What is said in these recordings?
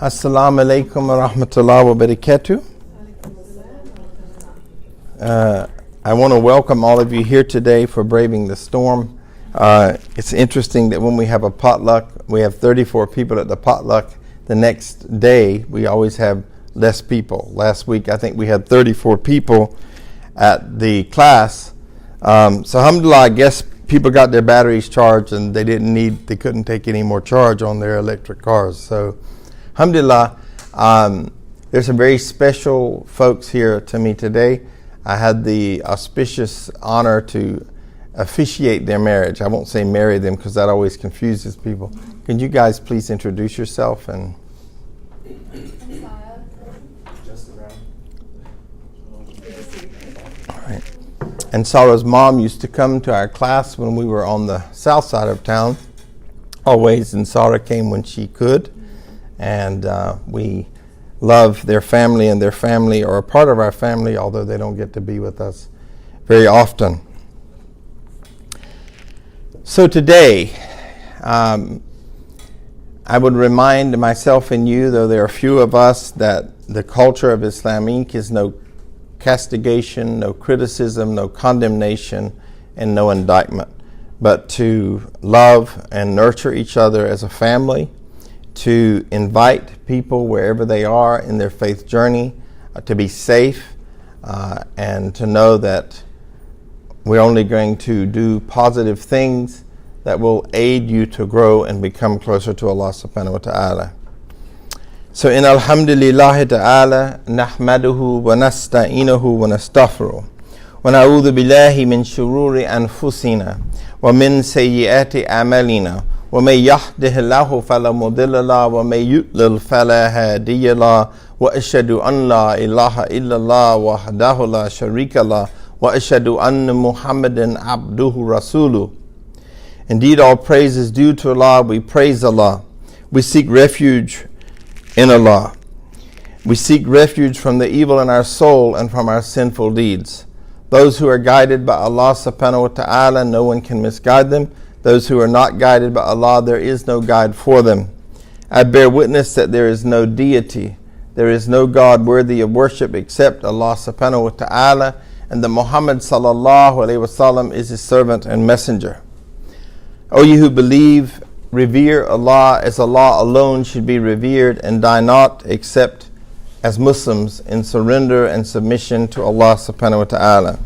Assalamu alaikum wa rahmatullahi wa barakatuh. I want to welcome all of you here today for Braving the Storm. It's interesting that when we have a potluck, we have 34 people at the potluck. The next day, we always have less people. Last week, I think we had 34 people at the class. So alhamdulillah, I guess people got their batteries charged and they couldn't take any more charge on their electric cars. So alhamdulillah, there's some very special folks here to me today. I had the auspicious honor to officiate their marriage. I won't say marry them because that always confuses people. Can you guys please introduce yourself? And all right. And Sarah's mom used to come to our class when we were on the south side of town, always, and Sarah came when she could. And we love their family, and their family are a part of our family, although they don't get to be with us very often. So today, I would remind myself and you, though there are few of us, that the culture of Islam Inc. is no castigation, no criticism, no condemnation, and no indictment, but to love and nurture each other as a family, to invite people wherever they are in their faith journey to be safe and to know that we're only going to do positive things that will aid you to grow and become closer to Allah subhanahu wa ta'ala. So in alhamdulillah ta'ala nahmaduhu wa nasta'inuhu wa nastaghfiruh wa na'udhu billahi min shururi anfusina wa min sayyiati a'malina وَمَن يَهْدِهِ اللَّهُ فَلَا مُضِلَّ لَهُ وَمَن يُضْلِلْ فَلَا هَادِيَ لَهُ وَأَشْهَدُ أَن لَّا إِلَٰهَ إِلَّا اللَّهُ وَحْدَهُ لَا شَرِيكَ لَهُ وَأَشْهَدُ أَنَّ مُحَمَّدًا عَبْدُهُ رَسُولُهُ. Indeed, all praise is due to Allah. We praise Allah. We seek refuge in Allah. We seek refuge from the evil in our soul and from our sinful deeds. Those who are guided by Allah subhanahu wa ta'ala, no one can misguide them. Those who are not guided by Allah, there is no guide for them. I bear witness that there is no deity, there is no God worthy of worship except Allah subhanahu wa ta'ala, and that Muhammad sallallahu alayhi wa sallam is his servant and messenger. O you who believe, revere Allah as Allah alone should be revered, and die not except as Muslims in surrender and submission to Allah subhanahu wa ta'ala.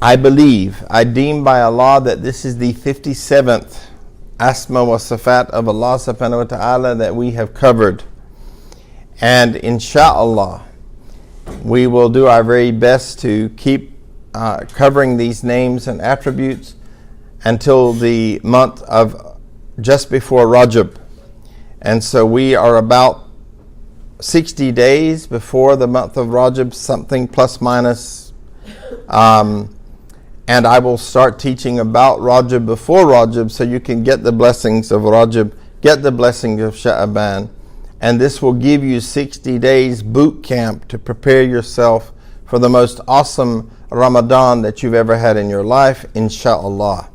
I deem by Allah that this is the 57th Asma wa Sifat of Allah subhanahu wa ta'ala that we have covered. And insha'Allah, we will do our very best to keep covering these names and attributes until the month of just before Rajab. And so we are about 60 days before the month of Rajab, something plus minus. And I will start teaching about Rajab before Rajab so you can get the blessings of Rajab, get the blessings of Sha'ban. And this will give you 60 days boot camp to prepare yourself for the most awesome Ramadan that you've ever had in your life, insha'Allah.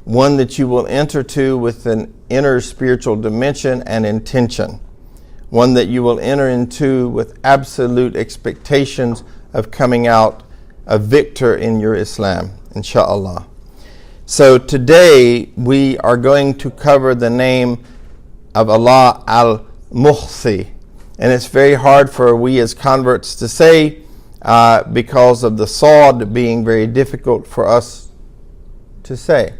One that you will enter to with an inner spiritual dimension and intention. One that you will enter into with absolute expectations of coming out a victor in your Islam, insha'Allah. So today we are going to cover the name of Allah Al-Muhsi. And it's very hard for we as converts to say because of the Sawd being very difficult for us to say.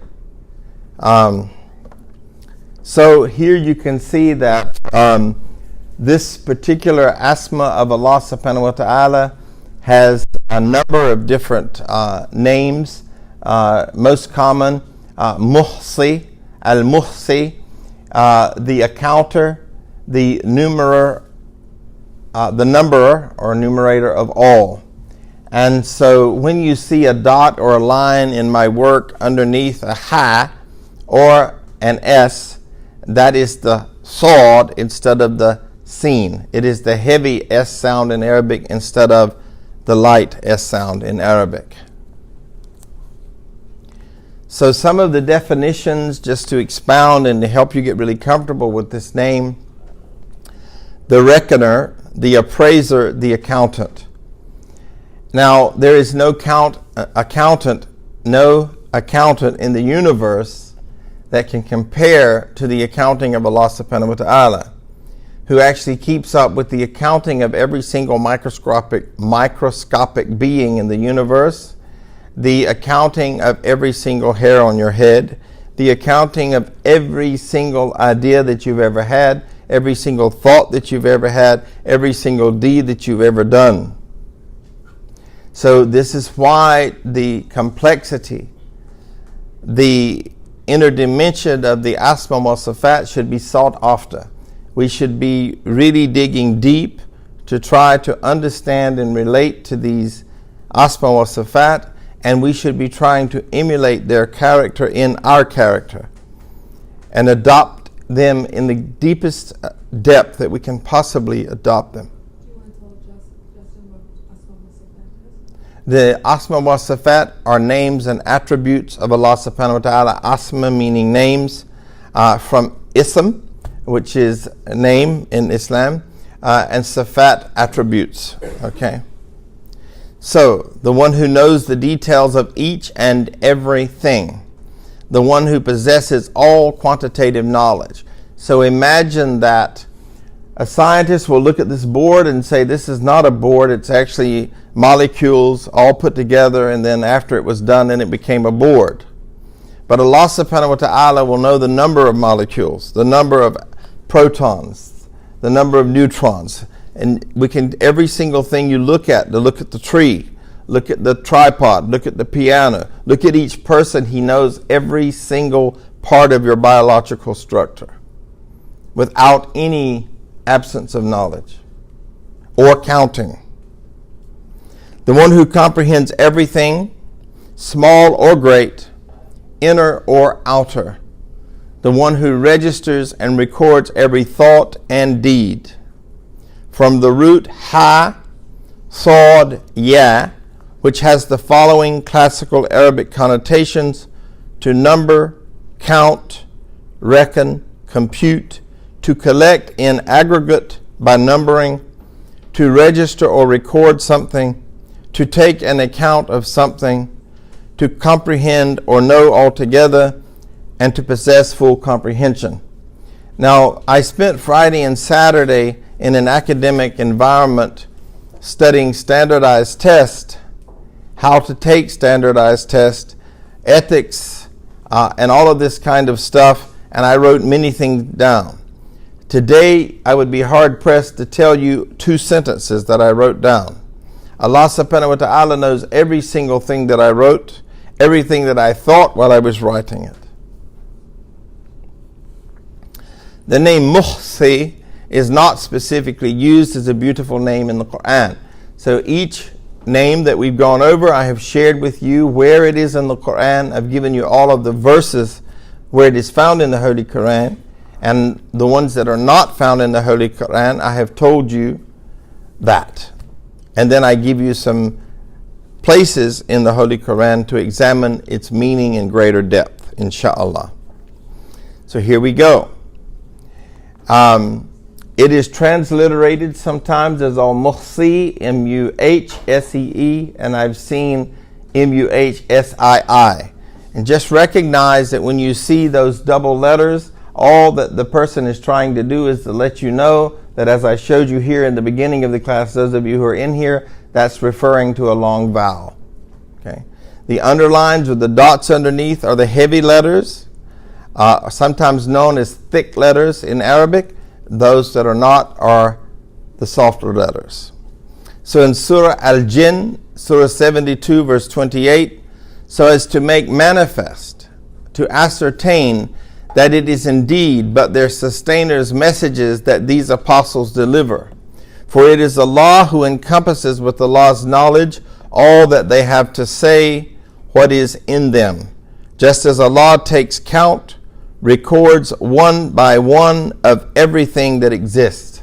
So here you can see that this particular Asma of Allah subhanahu wa ta'ala has a number of different names. Most common, Muhsi, Al-Muhsi, the accounter, the numberer or numerator of all. And so when you see a dot or a line in my work underneath a ha or an S, that is the Sawd instead of the Sin. It is the heavy S sound in Arabic instead of the light S sound in Arabic. So some of the definitions, just to expound and to help you get really comfortable with this name. the reckoner, the appraiser, the accountant. Now, there is no accountant in the universe that can compare to the accounting of Allah subhanahu wa ta'ala, who actually keeps up with the accounting of every single microscopic being in the universe, the accounting of every single hair on your head, the accounting of every single idea that you've ever had, every single thought that you've ever had, every single deed that you've ever done. So this is why the complexity, the inner dimension of the Asma wa Sifat should be sought after. We should be really digging deep to try to understand and relate to these Asma wa Sifat, and we should be trying to emulate their character in our character and adopt them in the deepest depth that we can possibly adopt them. Do you want to tell Justin what Asma wa Sifat is? The Asma wa Sifat are names and attributes of Allah subhanahu wa ta'ala. Asma meaning names, from Ism, which is a name in Islam, and Sifat, attributes. Okay. So, the one who knows the details of each and everything, the one who possesses all quantitative knowledge. So imagine that a scientist will look at this board and say, this is not a board, it's actually molecules all put together, and then after it was done, then it became a board. But Allah subhanahu wa ta'ala will know the number of molecules, the number of protons, the number of neutrons. And we can, every single thing you look at, to look at the tree, look at the tripod, look at the piano, look at each person, He knows every single part of your biological structure without any absence of knowledge or counting. The one who comprehends everything, small or great, inner or outer. The one who registers and records every thought and deed. From the root ha, sod, ya, which has the following classical Arabic connotations: to number, count, reckon, compute, to collect in aggregate by numbering, to register or record something, to take an account of something, to comprehend or know altogether, and to possess full comprehension. Now, I spent Friday and Saturday in an academic environment studying standardized tests, how to take standardized tests, ethics, and all of this kind of stuff, and I wrote many things down. Today, I would be hard-pressed to tell you 2 sentences that I wrote down. Allah subhanahu wa ta'ala knows every single thing that I wrote, everything that I thought while I was writing it. The name Muhsi is not specifically used as a beautiful name in the Quran. So each name that we've gone over, I have shared with you where it is in the Quran. I've given you all of the verses where it is found in the Holy Quran. And the ones that are not found in the Holy Quran, I have told you that. And then I give you some places in the Holy Quran to examine its meaning in greater depth, inshallah. So here we go. It is transliterated sometimes as Al-Muhsi, M-U-H-S-E-E, and I've seen M-U-H-S-I-I. And just recognize that when you see those double letters, all that the person is trying to do is to let you know that, as I showed you here in the beginning of the class, those of you who are in here, that's referring to a long vowel. Okay. The underlines with the dots underneath are the heavy letters, sometimes known as thick letters in Arabic. Those that are not are the softer letters. So in Surah Al-Jinn, Surah 72, verse 28, so as to make manifest, to ascertain that it is indeed but their sustainers' messages that these apostles deliver. For it is Allah who encompasses with Allah's knowledge all that they have to say, what is in them, just as Allah takes count, records one by one of everything that exists.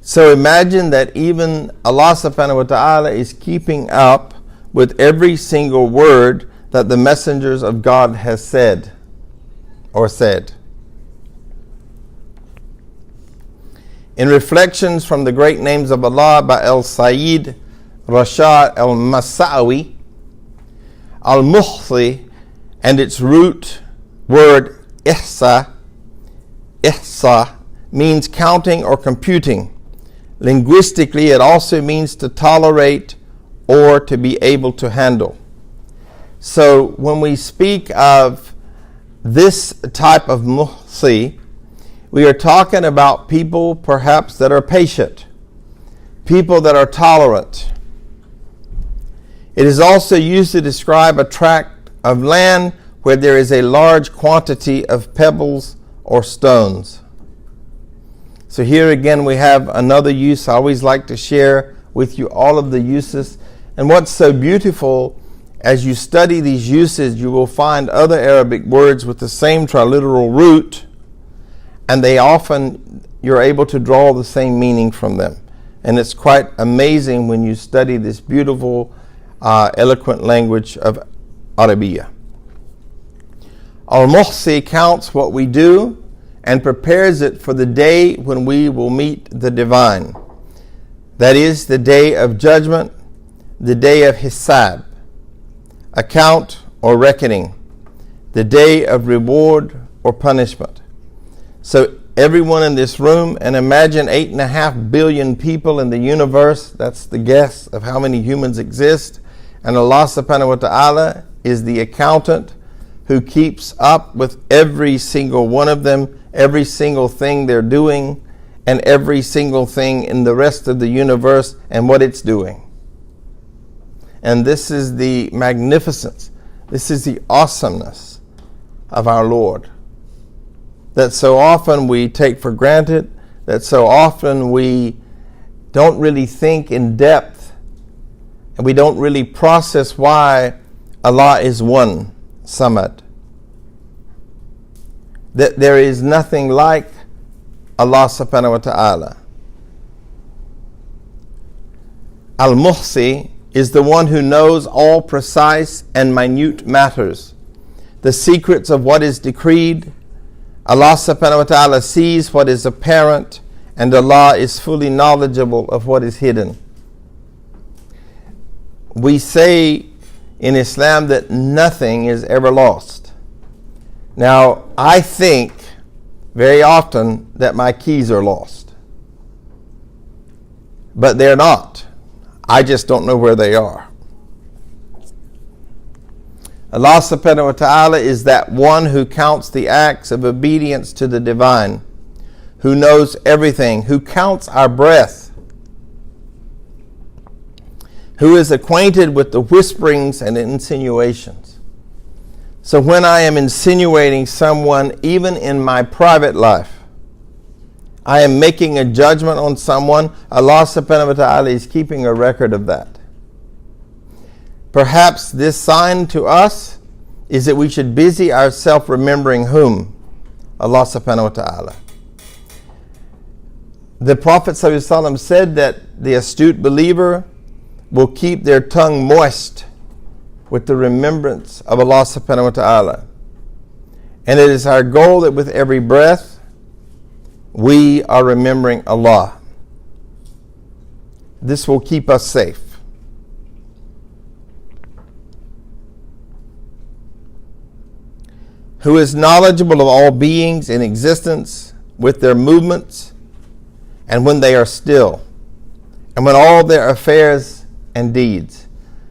So imagine that even Allah subhanahu wa ta'ala is keeping up with every single word that the messengers of God has said or said. In Reflections from the Great Names of Allah by Sayyid Rashad Al-Masawi, Al-Muhsi and its root word ihsa means counting or computing. Linguistically, it also means to tolerate or to be able to handle. So when we speak of this type of muhsi, we are talking about people perhaps that are patient, people that are tolerant. It is also used to describe a tract of land where there is a large quantity of pebbles or stones. So here again we have another use. I always like to share with you all of the uses. And what's so beautiful, as you study these uses, you will find other Arabic words with the same triliteral root, and you're able to draw the same meaning from them. And it's quite amazing when you study this beautiful, eloquent language of Arabiya. Al-Muhsi counts what we do and prepares it for the day when we will meet the divine. That is the day of judgment, the day of hisab, account or reckoning, the day of reward or punishment. So everyone in this room, and imagine 8.5 billion people in the universe, that's the guess of how many humans exist, and Allah subhanahu wa ta'ala is the accountant who keeps up with every single one of them, every single thing they're doing, and every single thing in the rest of the universe and what it's doing. And this is the magnificence, this is the awesomeness of our Lord, that so often we take for granted, that so often we don't really think in depth, and we don't really process why Allah is one, Samad. That there is nothing like Allah subhanahu wa ta'ala. Al-Muhsi is the one who knows all precise and minute matters, the secrets of what is decreed. Allah subhanahu wa ta'ala sees what is apparent, and Allah is fully knowledgeable of what is hidden. We say in Islam that nothing is ever lost. Now, I think very often that my keys are lost, but they're not. I just don't know where they are. Allah subhanahu wa ta'ala is that one who counts the acts of obedience to the divine, who knows everything, who counts our breath, who is acquainted with the whisperings and insinuations. So when I am insinuating someone, even in my private life, I am making a judgment on someone, Allah subhanahu wa ta'ala is keeping a record of that. Perhaps this sign to us is that we should busy ourselves remembering whom? Allah subhanahu wa ta'ala. The Prophet ﷺ said that the astute believer will keep their tongue moist with the remembrance of Allah subhanahu wa ta'ala. And it is our goal that with every breath we are remembering Allah. This will keep us safe. Who is knowledgeable of all beings in existence with their movements and when they are still, and when all their affairs and deeds.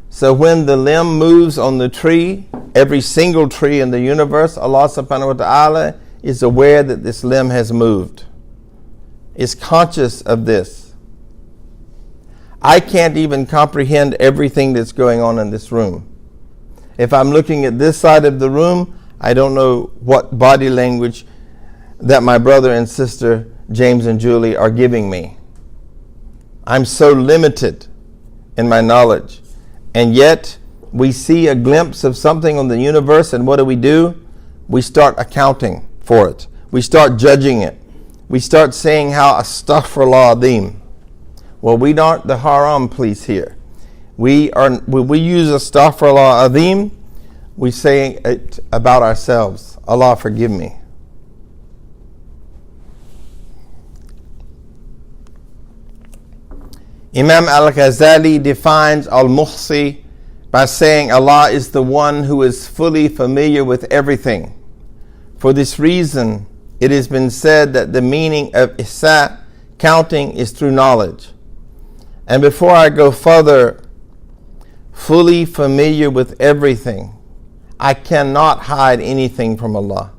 So when the limb moves on the tree, every single tree in the universe, Allah subhanahu wa ta'ala is aware that this limb has moved, is conscious of this. I can't even comprehend everything that's going on in this room. If I'm looking at this side of the room, I don't know what body language that my brother and sister James and Julie are giving me. I'm so limited in my knowledge. And yet we see a glimpse of something on the universe, and what do? We start accounting for it. We start judging it. We start saying how Astaghfirullah. Well, we aren't the haram police here. When we use Astaghfirullah, we say it about ourselves. Allah forgive me. Imam Al-Ghazali defines Al-Muhsi by saying Allah is the one who is fully familiar with everything. For this reason, it has been said that the meaning of ihsa, counting, is through knowledge. And before I go further, fully familiar with everything, I cannot hide anything from Allah.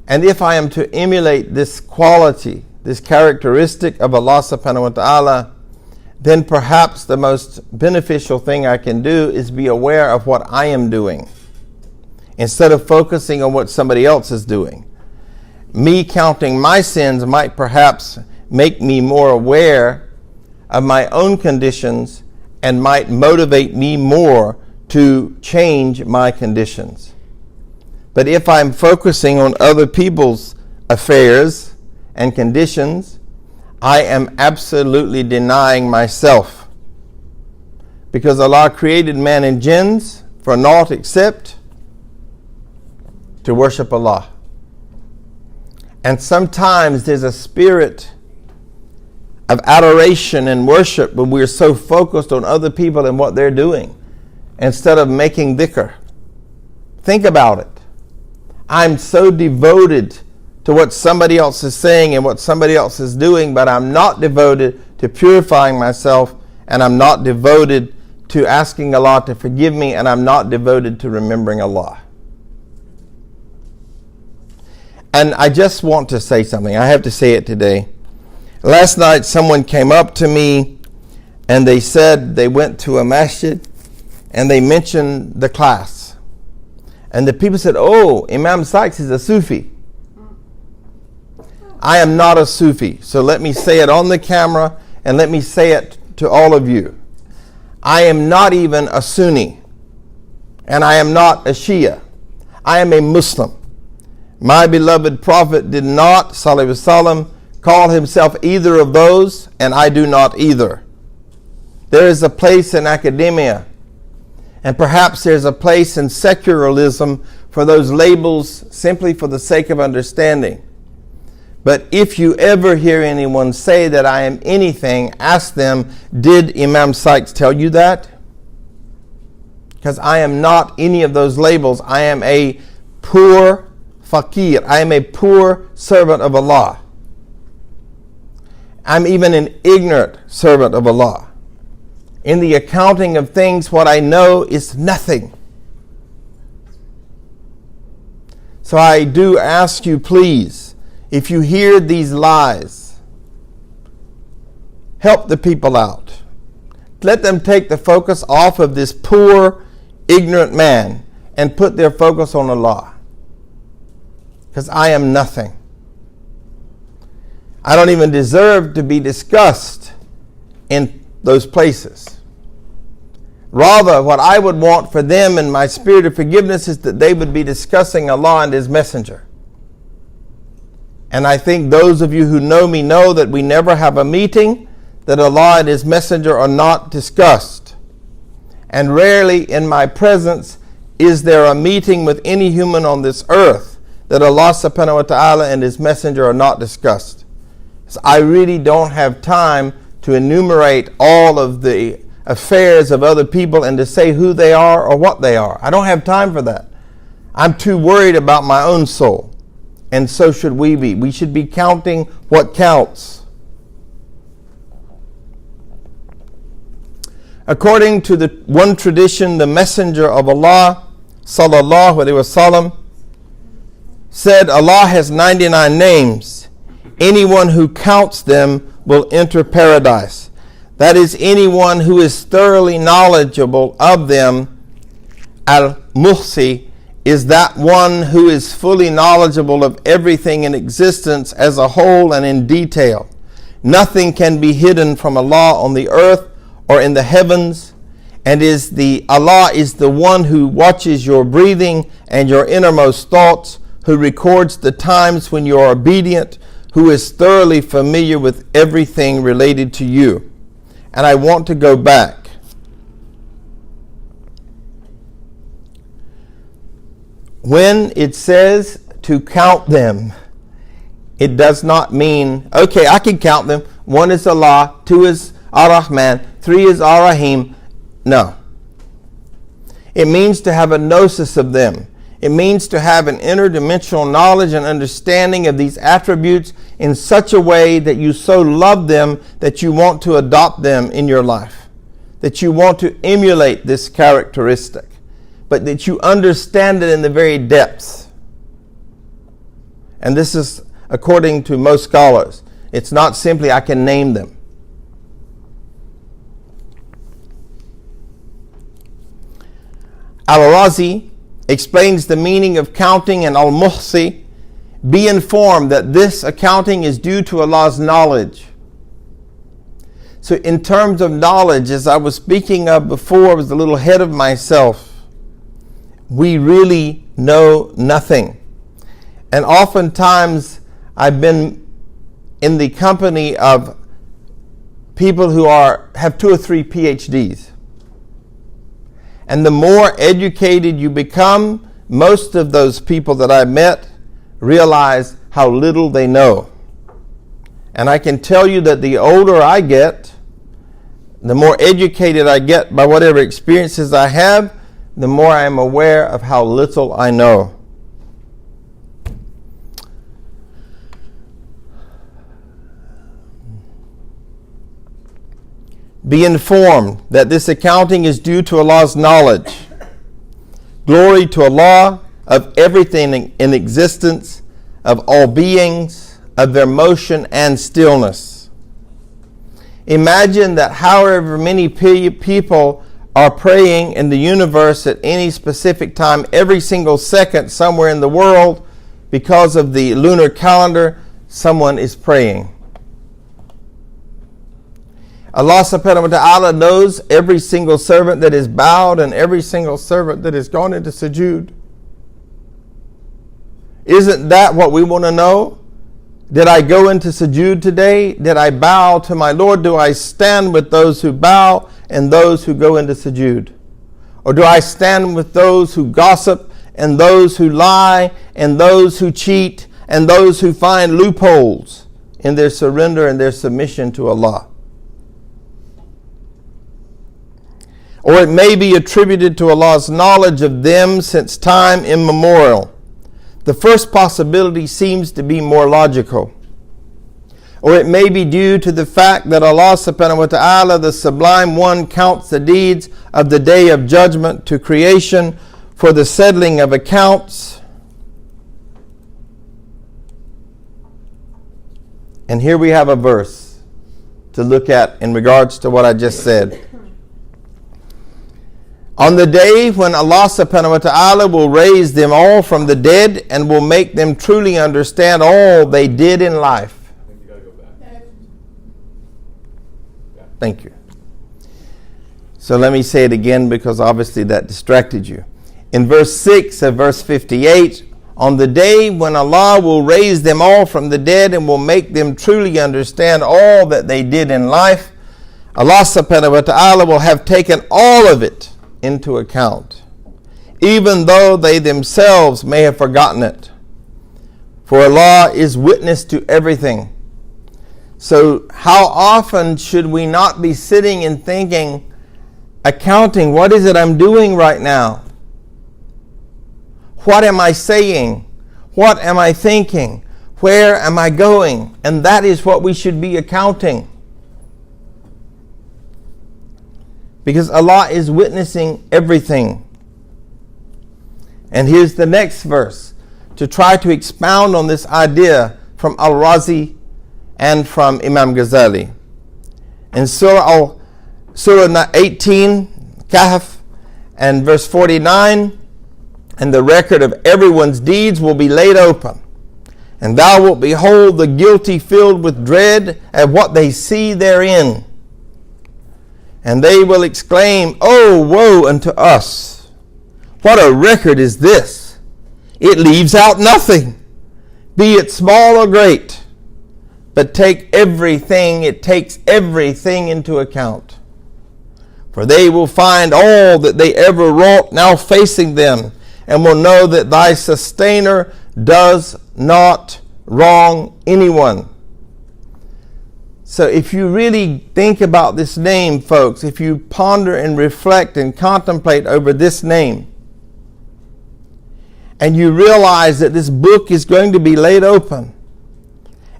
And if I am to emulate this quality, this characteristic of Allah subhanahu wa ta'ala, then perhaps the most beneficial thing I can do is be aware of what I am doing, instead of focusing on what somebody else is doing. Me counting my sins might perhaps make me more aware of my own conditions and might motivate me more to change my conditions. But if I'm focusing on other people's affairs and conditions, I am absolutely denying myself. Because Allah created man and jinns for naught except to worship Allah. And sometimes there's a spirit of adoration and worship when we're so focused on other people and what they're doing instead of making dhikr. Think about it. I'm so devoted to what somebody else is saying and what somebody else is doing, but I'm not devoted to purifying myself, and I'm not devoted to asking Allah to forgive me, and I'm not devoted to remembering Allah. And I just want to say something. I have to say it today. Last night someone came up to me and they said they went to a masjid and they mentioned the class. And the people said, "Oh, Imam Sykes is a Sufi." I am not a Sufi. So let me say it on the camera and let me say it to all of you. I am not even a Sunni. And I am not a Shia. I am a Muslim. My beloved Prophet did not, ﷺ, call himself either of those, and I do not either. There is a place in academia, and perhaps there's a place in secularism for those labels simply for the sake of understanding. But if you ever hear anyone say that I am anything, ask them, did Imam Sykes tell you that? Because I am not any of those labels. I am a poor fakir. I am a poor servant of Allah. I'm even an ignorant servant of Allah. In the accounting of things, what I know is nothing. So I do ask you, please, if you hear these lies, help the people out. Let them take the focus off of this poor, ignorant man and put their focus on Allah. Because I am nothing. I don't even deserve to be discussed in those places. Rather, what I would want for them in my spirit of forgiveness is that they would be discussing Allah and His Messenger. And I think those of you who know me know that we never have a meeting that Allah and His Messenger are not discussed. And rarely in my presence is there a meeting with any human on this earth that Allah subhanahu wa ta'ala and His Messenger are not discussed. So I really don't have time to enumerate all of the affairs of other people and to say who they are or what they are. I don't have time for that. I'm too worried about my own soul. And so should we be. We should be counting what counts. According to the one tradition, the Messenger of Allah, sallallahu alaihi wasallam, said Allah has 99 names. Anyone who counts them will enter paradise. That is, anyone who is thoroughly knowledgeable of them. Al-Muhsi is that one who is fully knowledgeable of everything in existence as a whole and in detail. Nothing can be hidden from Allah on the earth or in the heavens. And Allah is the one who watches your breathing and your innermost thoughts, who records the times when you are obedient, who is thoroughly familiar with everything related to you. And I want to go back. When it says to count them, it does not mean, okay, I can count them. 1 is Allah, 2 is Ar-Rahman, 3 is Ar-Rahim. No. It means to have a gnosis of them. It means to have an interdimensional knowledge and understanding of these attributes in such a way that you so love them that you want to adopt them in your life, that you want to emulate this characteristic, but that you understand it in the very depths. And this is according to most scholars. It's not simply I can name them. Al-Razi explains the meaning of counting in Al-Muhsi. Be informed that this accounting is due to Allah's knowledge. So in terms of knowledge, as I was speaking of before, I was a little ahead of myself. We really know nothing. And oftentimes I've been in the company of people who have 2 or 3 PhDs. And the more educated you become, most of those people that I met realize how little they know. And I can tell you that the older I get, the more educated I get by whatever experiences I have, the more I am aware of how little I know. Be informed that this accounting is due to Allah's knowledge. Glory to Allah of everything in existence, of all beings, of their motion and stillness. Imagine that however many people are praying in the universe at any specific time, every single second somewhere in the world, because of the lunar calendar, someone is praying. Allah subhanahu wa ta'ala knows every single servant that is bowed and every single servant that has gone into sujood. Isn't that what we want to know? Did I go into sujood today? Did I bow to my Lord? Do I stand with those who bow and those who go into sujood? Or do I stand with those who gossip and those who lie and those who cheat and those who find loopholes in their surrender and their submission to Allah? Or it may be attributed to Allah's knowledge of them since time immemorial. The first possibility seems to be more logical. Or it may be due to the fact that Allah subhanahu wa ta'ala, the Sublime One, counts the deeds of the Day of Judgment to creation for the settling of accounts. And here we have a verse to look at in regards to what I just said. On the day when Allah subhanahu wa ta'ala will raise them all from the dead and will make them truly understand all they did in life. I think you gotta go back. Thank you. So let me say it again because obviously that distracted you. In verse 6 of verse 58, on the day when Allah will raise them all from the dead and will make them truly understand all that they did in life, Allah subhanahu wa ta'ala will have taken all of it into account, even though they themselves may have forgotten it. For Allah is witness to everything. So how often should we not be sitting and thinking, accounting, what is it I'm doing right now? What am I saying? What am I thinking? Where am I going? And that is what we should be accounting. Because Allah is witnessing everything. And here's the next verse to try to expound on this idea from Al-Razi and from Imam Ghazali. In Surah 18, Kahf, and verse 49, and the record of everyone's deeds will be laid open, and thou wilt behold the guilty filled with dread at what they see therein. And they will exclaim, "Oh, woe unto us! What a record is this! It leaves out nothing, be it small or great, but it takes everything into account. For they will find all that they ever wrought now facing them, and will know that thy sustainer does not wrong anyone." So if you really think about this name, folks, if you ponder and reflect and contemplate over this name, and you realize that this book is going to be laid open,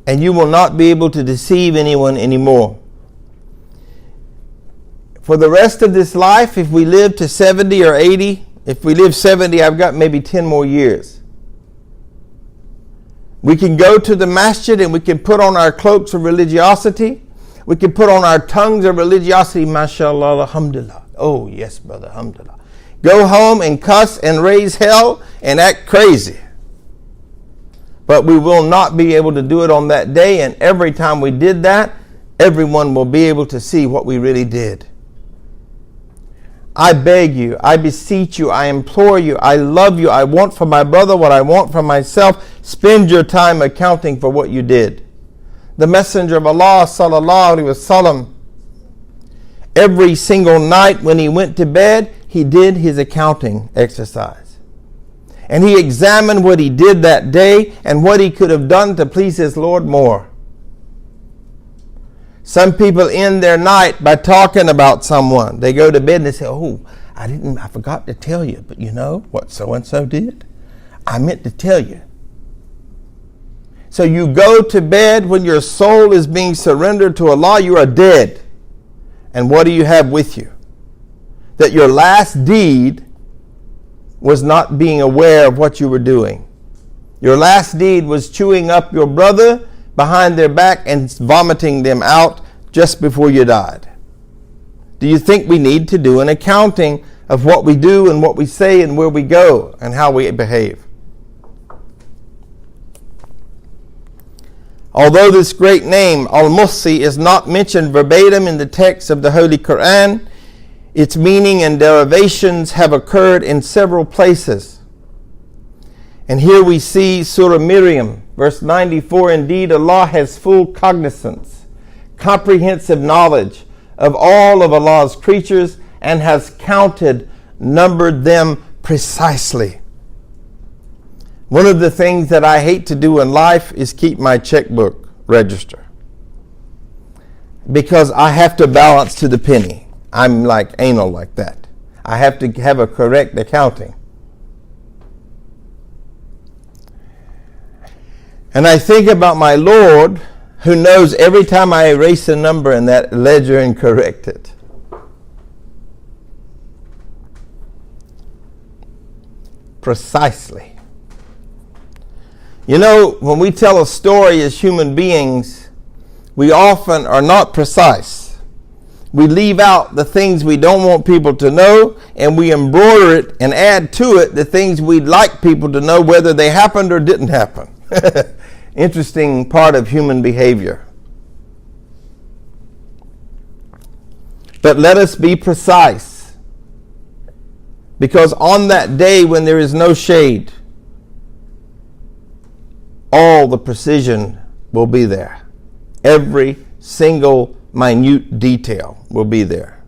and you will not be able to deceive anyone anymore. For the rest of this life, if we live to 70 or 80, if we live 70, I've got maybe 10 more years. We can go to the masjid and we can put on our cloaks of religiosity. We can put on our tongues of religiosity. MashaAllah, alhamdulillah. Oh, yes, brother, alhamdulillah. Go home and cuss and raise hell and act crazy. But we will not be able to do it on that day. And every time we did that, everyone will be able to see what we really did. I beg you, I beseech you, I implore you, I love you, I want for my brother what I want for myself. Spend your time accounting for what you did. The Messenger of Allah, S.A.L.A.M, every single night when he went to bed, he did his accounting exercise. And he examined what he did that day and what he could have done to please his Lord more. Some people end their night by talking about someone. They go to bed and they say, oh, I forgot to tell you, but you know what so-and-so did? I meant to tell you. So you go to bed when your soul is being surrendered to Allah, you are dead. And what do you have with you? That your last deed was not being aware of what you were doing. Your last deed was chewing up your brother behind their back and vomiting them out just before you died. Do you think we need to do an accounting of what we do and what we say and where we go and how we behave? Although this great name, Al-Muhsi, is not mentioned verbatim in the text of the Holy Quran, its meaning and derivations have occurred in several places. And here we see Surah Maryam, verse 94, indeed Allah has full cognizance, comprehensive knowledge of all of Allah's creatures and has counted, numbered them precisely. One of the things that I hate to do in life is keep my checkbook register, because I have to balance to the penny. I'm like anal like that. I have to have a correct accounting. And I think about my Lord, who knows every time I erase a number in that ledger and correct it. Precisely. You know, when we tell a story as human beings, we often are not precise. We leave out the things we don't want people to know, and we embroider it and add to it the things we'd like people to know, whether they happened or didn't happen. Interesting part of human behavior. But let us be precise, because on that day when there is no shade, all the precision will be there. Every single minute detail will be there.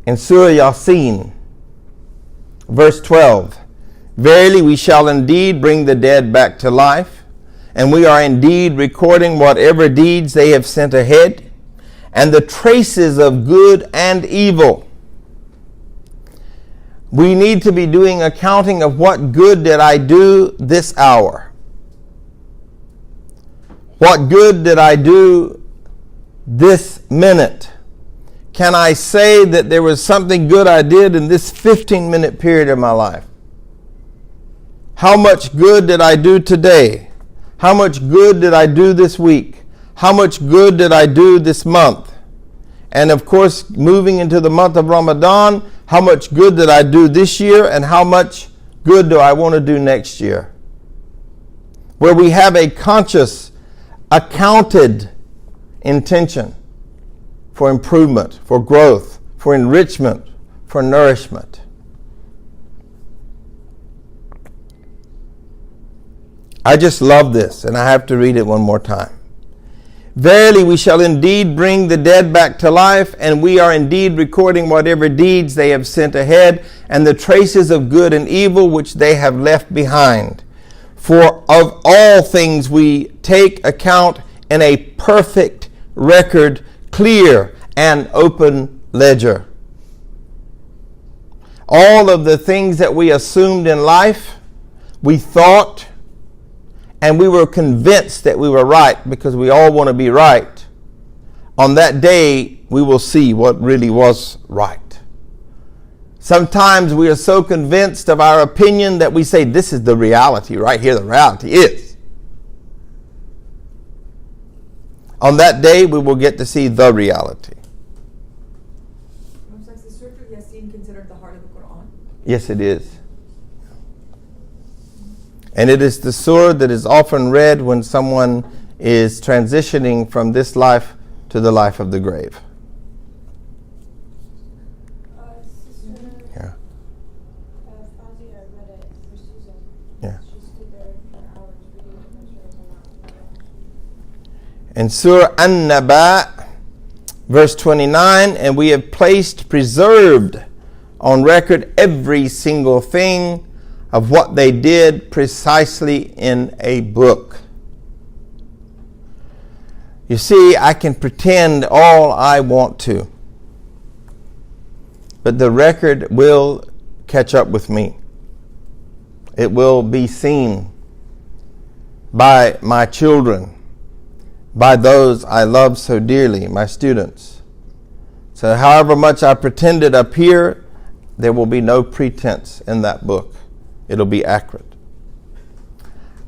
In Surah Yasin, verse 12, verily we shall indeed bring the dead back to life, and we are indeed recording whatever deeds they have sent ahead, and the traces of good and evil. We need to be doing accounting of what good did I do this hour? What good did I do this minute? Can I say that there was something good I did in this 15-minute period of my life? How much good did I do today? How much good did I do this week? How much good did I do this month? And of course, moving into the month of Ramadan, how much good did I do this year, and how much good do I want to do next year? Where we have a conscious, accounted intention for improvement, for growth, for enrichment, for nourishment. I just love this, and I have to read it one more time. Verily we shall indeed bring the dead back to life, and we are indeed recording whatever deeds they have sent ahead, and the traces of good and evil which they have left behind. For of all things we take account in a perfect record, clear and open ledger. All of the things that we assumed in life, we thought, and we were convinced that we were right because we all want to be right. On that day, we will see what really was right. Sometimes we are so convinced of our opinion that we say, this is the reality right here. The reality is. On that day, we will get to see the reality. Is the Surah Yasin considered the heart of the Quran? Yes, it is. And it is the surah that is often read when someone is transitioning from this life to the life of the grave. Yeah. Yeah. In Surah An-Naba, verse 29, and we have preserved on record every single thing of what they did precisely in a book. You see, I can pretend all I want to, but the record will catch up with me. It will be seen by my children, by those I love so dearly, my students. So however much I pretended up here, there will be no pretense in that book. It'll be accurate.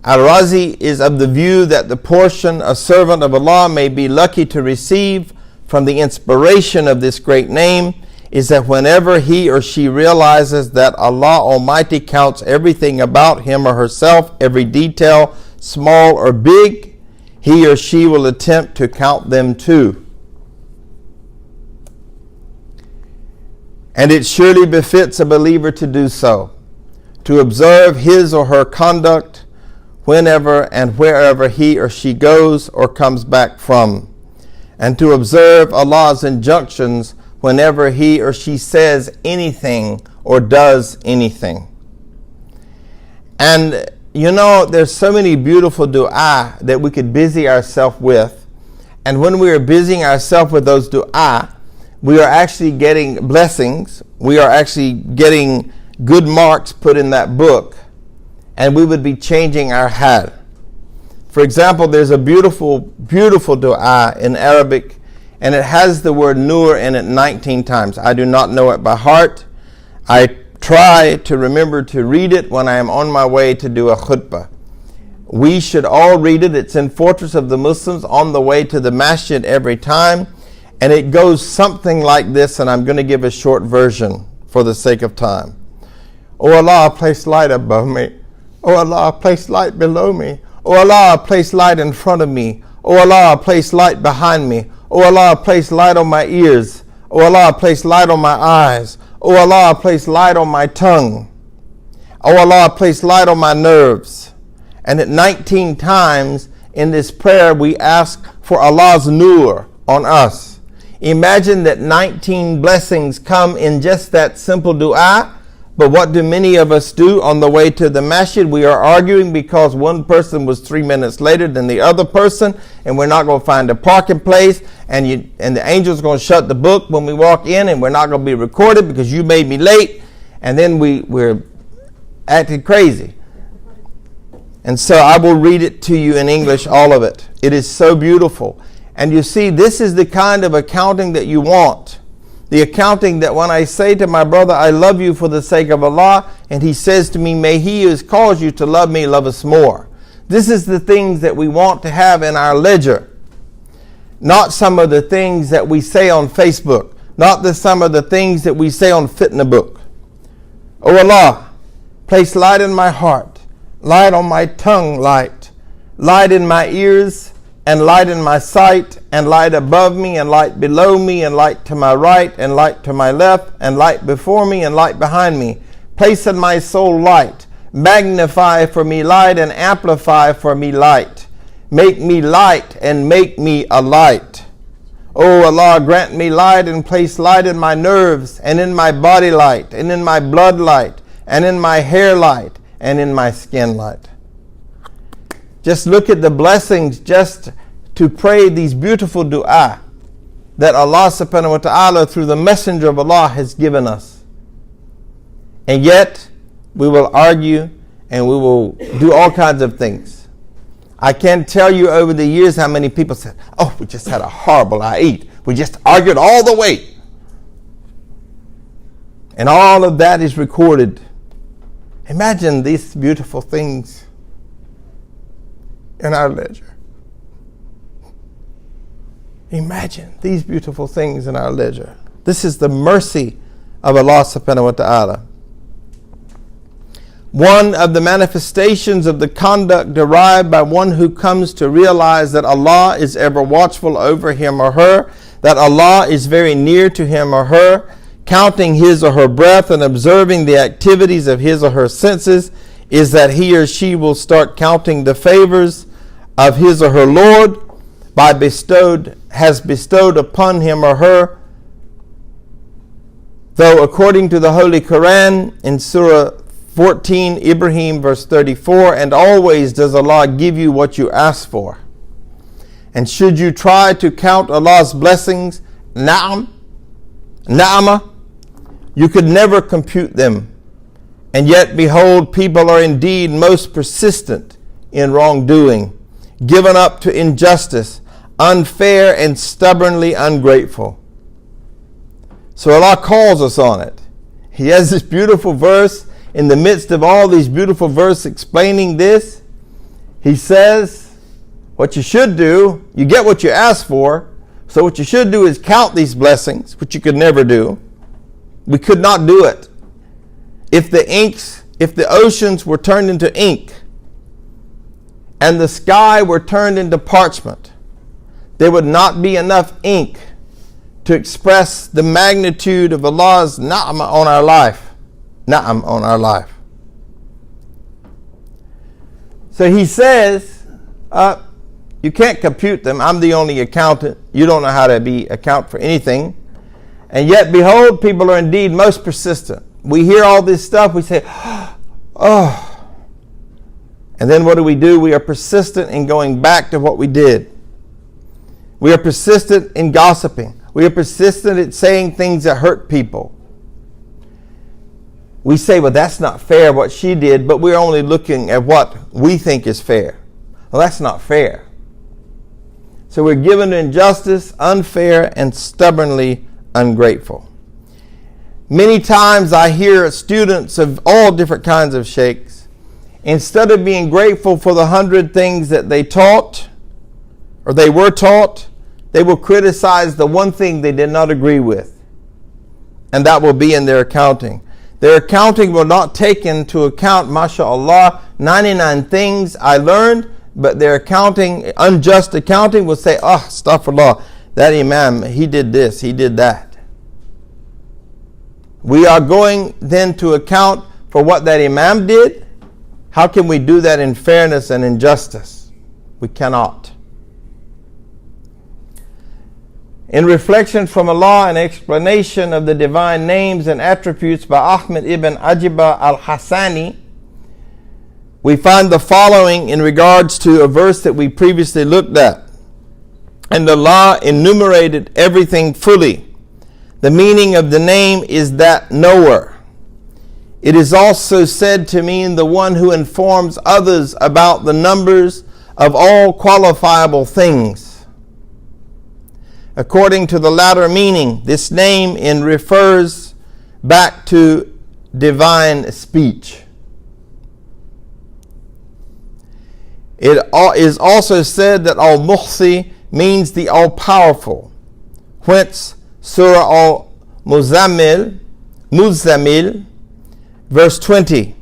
Al-Razi is of the view that the portion a servant of Allah may be lucky to receive from the inspiration of this great name is that whenever he or she realizes that Allah Almighty counts everything about him or herself, every detail, small or big, he or she will attempt to count them too. And it surely befits a believer to do so, to observe his or her conduct whenever and wherever he or she goes or comes back from, and to observe Allah's injunctions whenever he or she says anything or does anything. And you know, there's so many beautiful dua that we could busy ourselves with. And when we are busying ourselves with those dua, we are actually getting blessings. We are actually getting good marks put in that book. And we would be changing our hal. For example, there's a beautiful, beautiful dua in Arabic, and it has the word nur in it 19 times. I do not know it by heart. I try to remember to read it when I am on my way to do a khutbah. We should all read it. It's in Fortress of the Muslims on the way to the masjid every time. And it goes something like this, and I'm going to give a short version for the sake of time. Oh Allah, place light above me. Oh Allah, place light below me. Oh Allah, place light in front of me. Oh Allah, place light behind me. Oh Allah, place light on my ears. Oh Allah, place light on my eyes. Oh Allah, place light on my tongue. Oh Allah, place light on my nerves. And at 19 times in this prayer, we ask for Allah's nur on us. Imagine that 19 blessings come in just that simple dua. But what do many of us do on the way to the masjid? We are arguing because one person was 3 minutes later than the other person, and we're not going to find a parking place, and the angel's going to shut the book when we walk in, and we're not going to be recorded because you made me late, and then we're acting crazy. And so I will read it to you in English, all of it. It is so beautiful. And you see, this is the kind of accounting that you want. The accounting that when I say to my brother, I love you for the sake of Allah, and he says to me, may he who has caused you to love me love us more. This is the things that we want to have in our ledger. Not some of the things that we say on Facebook. Not some of the things that we say on Fitna book. Oh Allah, place light in my heart, light on my tongue, light in my ears, and light in my sight, and light above me, and light below me, and light to my right, and light to my left, and light before me, and light behind me. Place in my soul light. Magnify for me light, and amplify for me light. Make me light, and make me a light. Oh Allah, grant me light, and place light in my nerves, and in my body light, and in my blood light, and in my hair light, and in my skin light. Just look at the blessings just to pray these beautiful dua that Allah subhanahu wa ta'ala through the messenger of Allah has given us. And yet we will argue and we will do all kinds of things. I can't tell you over the years how many people said, oh, we just had a horrible Eid. We just argued all the way. And all of that is recorded. Imagine these beautiful things in our ledger. Imagine these beautiful things in our ledger. This is the mercy of Allah subhanahu wa ta'ala. One of the manifestations of the conduct derived by one who comes to realize that Allah is ever watchful over him or her, that Allah is very near to him or her, counting his or her breath and observing the activities of his or her senses, is that he or she will start counting the favors of his or her Lord has bestowed upon him or her. Though according to the Holy Quran in Surah 14, Ibrahim verse 34, and always does Allah give you what you ask for. And should you try to count Allah's blessings, na'amah, you could never compute them. And yet, behold, people are indeed most persistent in wrongdoing, given up to injustice, unfair and stubbornly ungrateful. So Allah calls us on it. He has this beautiful verse in the midst of all these beautiful verses explaining this. He says, what you should do, you get what you ask for. So what you should do is count these blessings, which you could never do. We could not do it. If the oceans were turned into ink and the sky were turned into parchment, there would not be enough ink to express the magnitude of Allah's na'am on our life. Na'am on our life. So he says, you can't compute them. I'm the only accountant. You don't know how to account for anything. And yet, behold, people are indeed most persistent. We hear all this stuff. We say, oh. And then what do? We are persistent in going back to what we did. We are persistent in gossiping. We are persistent at saying things that hurt people. We say, well, that's not fair what she did, but we're only looking at what we think is fair. Well, that's not fair. So we're given to injustice, unfair, and stubbornly ungrateful. Many times I hear students of all different kinds of sheikhs, instead of being grateful for the 100 things that they taught or they were taught, they will criticize the one thing they did not agree with. And that will be in their accounting. Their accounting will not take into account, mashallah, 99 things I learned, but their accounting, unjust accounting, will say, oh, astaghfirullah, that imam, he did this, he did that. We are going then to account for what that imam did. How can we do that in fairness and in justice? We cannot. In reflection from Allah and explanation of the divine names and attributes by Ahmed ibn Ajiba al-Hassani, we find the following in regards to a verse that we previously looked at. And Allah enumerated everything fully. The meaning of the name is that knower. It is also said to mean the one who informs others about the numbers of all qualifiable things. According to the latter meaning, this name refers back to divine speech. It is also said that Al-Muhsi means the all-powerful, whence Surah Al-Muzammil, verse 20.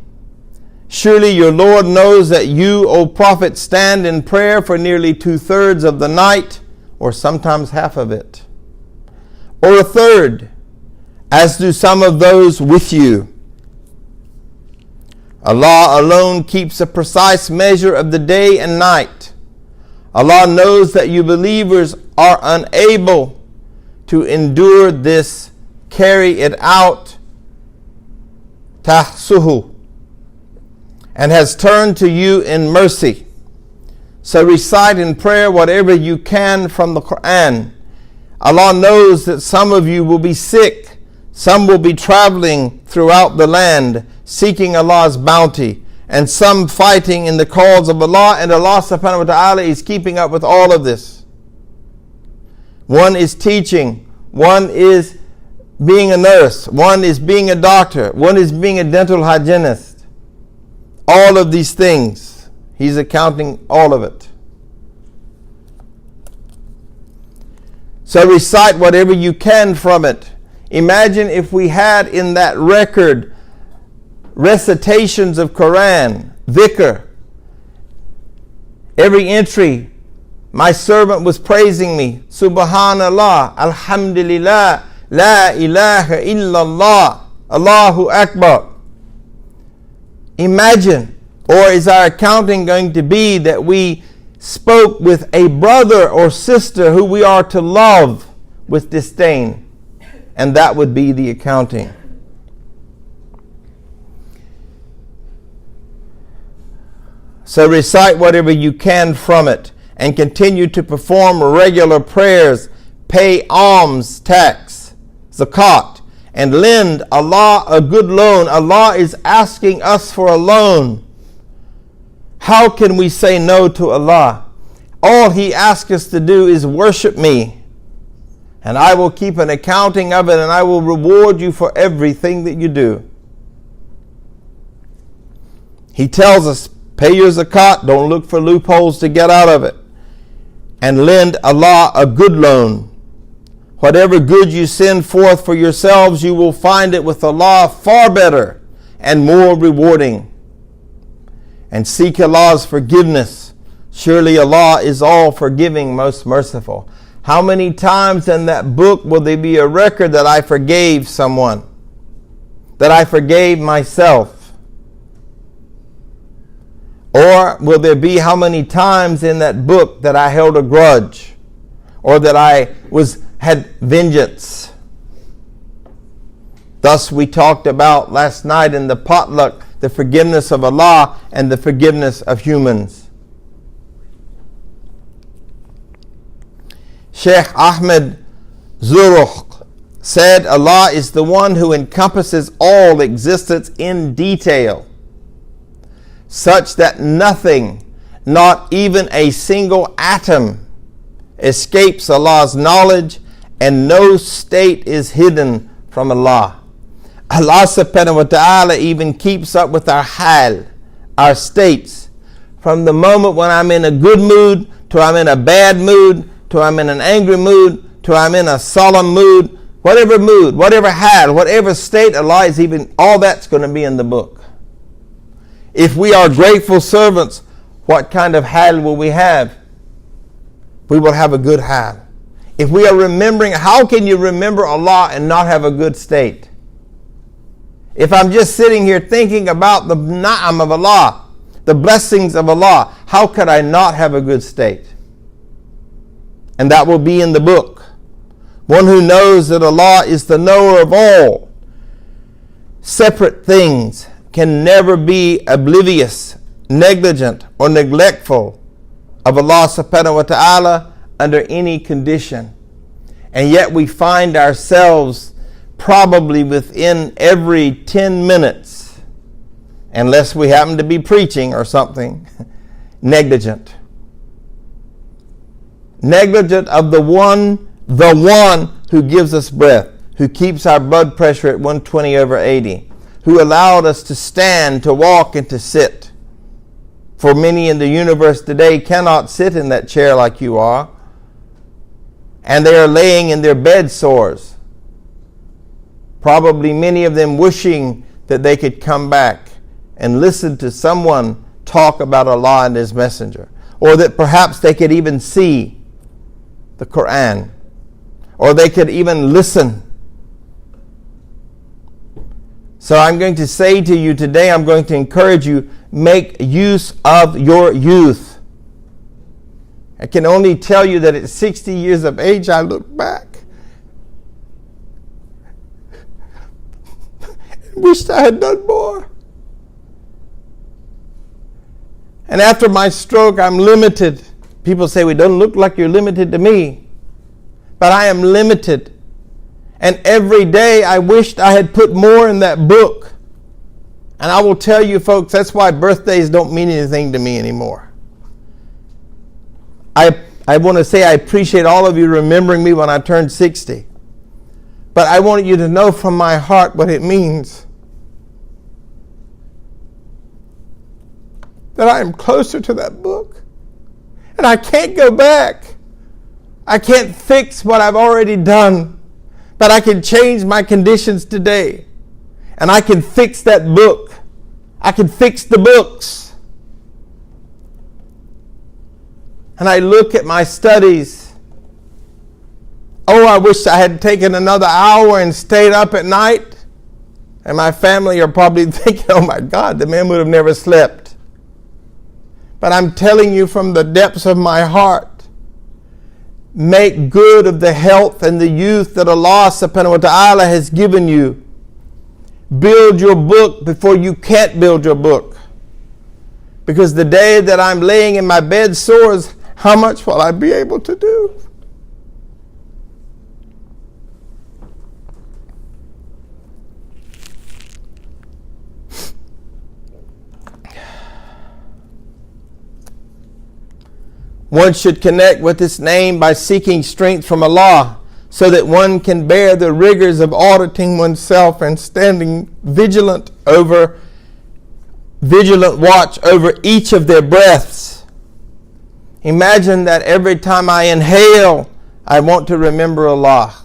Surely your Lord knows that you, O Prophet, stand in prayer for nearly 2/3 of the night, or sometimes half of it, or 1/3, as do some of those with you. Allah alone keeps a precise measure of the day and night. Allah knows that you believers are unable to endure this, carry it out, tahsuhu, and has turned to you in mercy. So recite in prayer whatever you can from the Quran. Allah knows that some of you will be sick. Some will be traveling throughout the land seeking Allah's bounty, and some fighting in the cause of Allah, and Allah subhanahu wa ta'ala is keeping up with all of this. One is teaching, one is being a nurse, one is being a doctor, one is being a dental hygienist. All of these things, He's accounting all of it. So recite whatever you can from it. Imagine if we had in that record recitations of Quran, dhikr. Every entry, my servant was praising me. Subhanallah, Alhamdulillah, La ilaha illallah, Allahu Akbar. Imagine, or is our accounting going to be that we spoke with a brother or sister who we are to love with disdain? And that would be the accounting. So recite whatever you can from it and continue to perform regular prayers, pay alms, tax, zakat, and lend Allah a good loan. Allah is asking us for a loan. How can we say no to Allah? All He asks us to do is worship me, and I will keep an accounting of it, and I will reward you for everything that you do. He tells us, pay your zakat, don't look for loopholes to get out of it, and lend Allah a good loan. Whatever good you send forth for yourselves, you will find it with Allah far better and more rewarding. And seek Allah's forgiveness. Surely Allah is all forgiving, most merciful. How many times in that book will there be a record that I forgave someone? That I forgave myself? Or will there be how many times in that book that I held a grudge? Or that I had vengeance? Thus we talked about last night in the potluck the forgiveness of Allah and the forgiveness of humans. Sheikh Ahmed Zuruq said, Allah is the one who encompasses all existence in detail, such that nothing, not even a single atom, escapes Allah's knowledge, and no state is hidden from Allah. Allah subhanahu wa ta'ala even keeps up with our hal, our states, from the moment when I'm in a good mood, to I'm in a bad mood, to I'm in an angry mood, to I'm in a solemn mood, whatever hal, whatever state, Allah is even, all that's going to be in the book. If we are grateful servants, what kind of hal will we have? We will have a good hal. If we are remembering, how can you remember Allah and not have a good state? If I'm just sitting here thinking about the na'am of Allah, the blessings of Allah, how could I not have a good state? And that will be in the book. One who knows that Allah is the knower of all separate things can never be oblivious, negligent, or neglectful of Allah subhanahu wa ta'ala under any condition. And yet we find ourselves probably within every 10 minutes, unless we happen to be preaching or something, negligent. Negligent of the one who gives us breath, who keeps our blood pressure at 120/80, who allowed us to stand, to walk, and to sit. For many in the universe today cannot sit in that chair like you are, and they are laying in their bed sores. Probably many of them wishing that they could come back and listen to someone talk about Allah and His Messenger. Or that perhaps they could even see the Quran. Or they could even listen. So I'm going to say to you today, I'm going to encourage you, make use of your youth. I can only tell you that at 60 years of age, I look back. Wished I had done more. And after my stroke, I'm limited. People say, well, it doesn't look like you're limited to me. But I am limited. And every day I wished I had put more in that book. And I will tell you, folks, that's why birthdays don't mean anything to me anymore. I want to say I appreciate all of you remembering me when I turned 60. But I want you to know from my heart what it means. That I am closer to that book. And I can't go back. I can't fix what I've already done. But I can change my conditions today. And I can fix that book. I can fix the books. And I look at my studies. Oh, I wish I had taken another hour and stayed up at night. And my family are probably thinking, oh my God, the man would have never slept. But I'm telling you from the depths of my heart, make good of the health and the youth that Allah subhanahu wa ta'ala has given you. Build your book before you can't build your book. Because the day that I'm laying in my bed sores, how much will I be able to do? One should connect with this name by seeking strength from Allah, so that one can bear the rigors of auditing oneself and standing vigilant watch over each of their breaths. Imagine that every time I inhale, I want to remember Allah,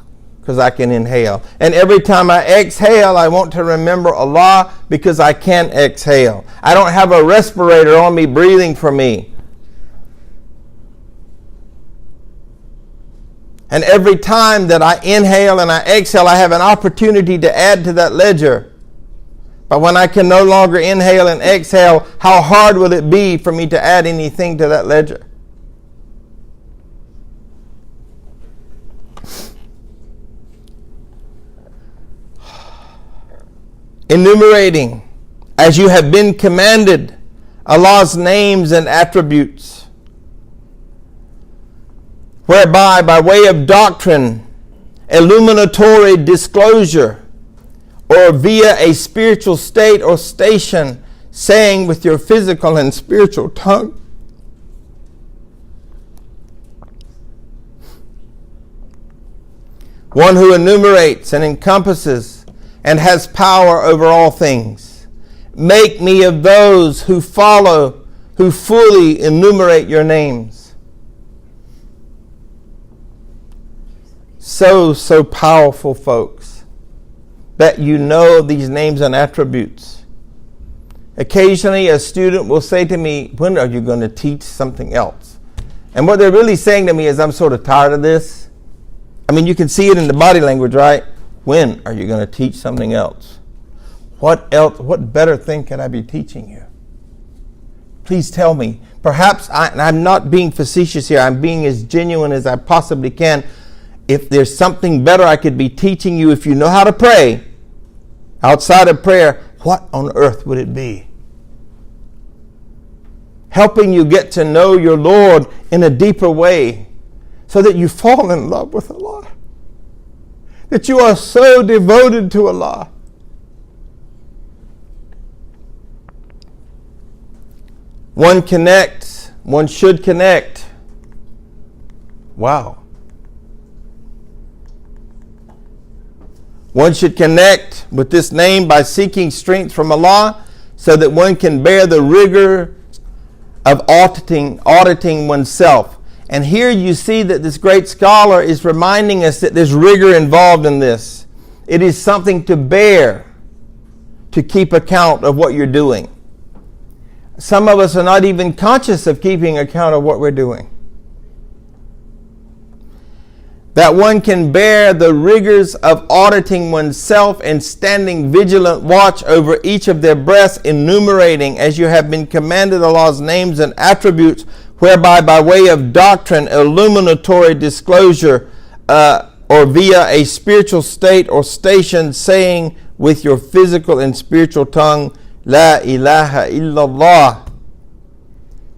because I can inhale. And every time I exhale, I want to remember Allah, because I can exhale. I don't have a respirator on me breathing for me. And every time that I inhale and I exhale, I have an opportunity to add to that ledger. But when I can no longer inhale and exhale, how hard will it be for me to add anything to that ledger? Enumerating, as you have been commanded, Allah's names and attributes, whereby, by way of doctrine, illuminatory disclosure, or via a spiritual state or station, saying with your physical and spiritual tongue. One who enumerates and encompasses and has power over all things. Make me of those who follow, who fully enumerate your names. So powerful, folks, that you know these names and attributes. Occasionally, a student will say to me, when are you going to teach something else? And what they're really saying to me is, I'm sort of tired of this. I mean, you can see it in the body language, right? When are you going to teach something else? What else? What better thing can I be teaching you? Please tell me. Perhaps I'm not being facetious here. I'm being as genuine as I possibly can. If there's something better I could be teaching you, if you know how to pray, outside of prayer, what on earth would it be? Helping you get to know your Lord in a deeper way, so that you fall in love with Allah. That you are so devoted to Allah. One connects, one should connect. Wow. One should connect with this name by seeking strength from Allah, so that one can bear the rigor of auditing oneself. And here you see that this great scholar is reminding us that there's rigor involved in this. It is something to bear, to keep account of what you're doing. Some of us are not even conscious of keeping account of what we're doing. That one can bear the rigors of auditing oneself and standing vigilant watch over each of their breaths, enumerating, as you have been commanded, Allah's names and attributes, whereby, by way of doctrine, illuminatory disclosure, or via a spiritual state or station, saying with your physical and spiritual tongue, La ilaha illallah.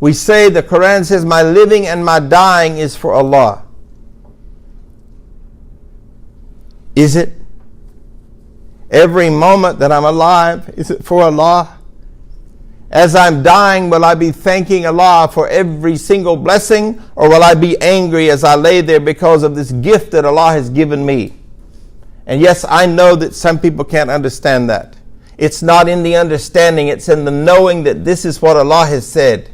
We say, the Quran says, my living and my dying is for Allah. Is it? Every moment that I'm alive, is it for Allah? As I'm dying, will I be thanking Allah for every single blessing, or will I be angry as I lay there because of this gift that Allah has given me? And yes, I know that some people can't understand that. It's not in the understanding, it's in the knowing that this is what Allah has said.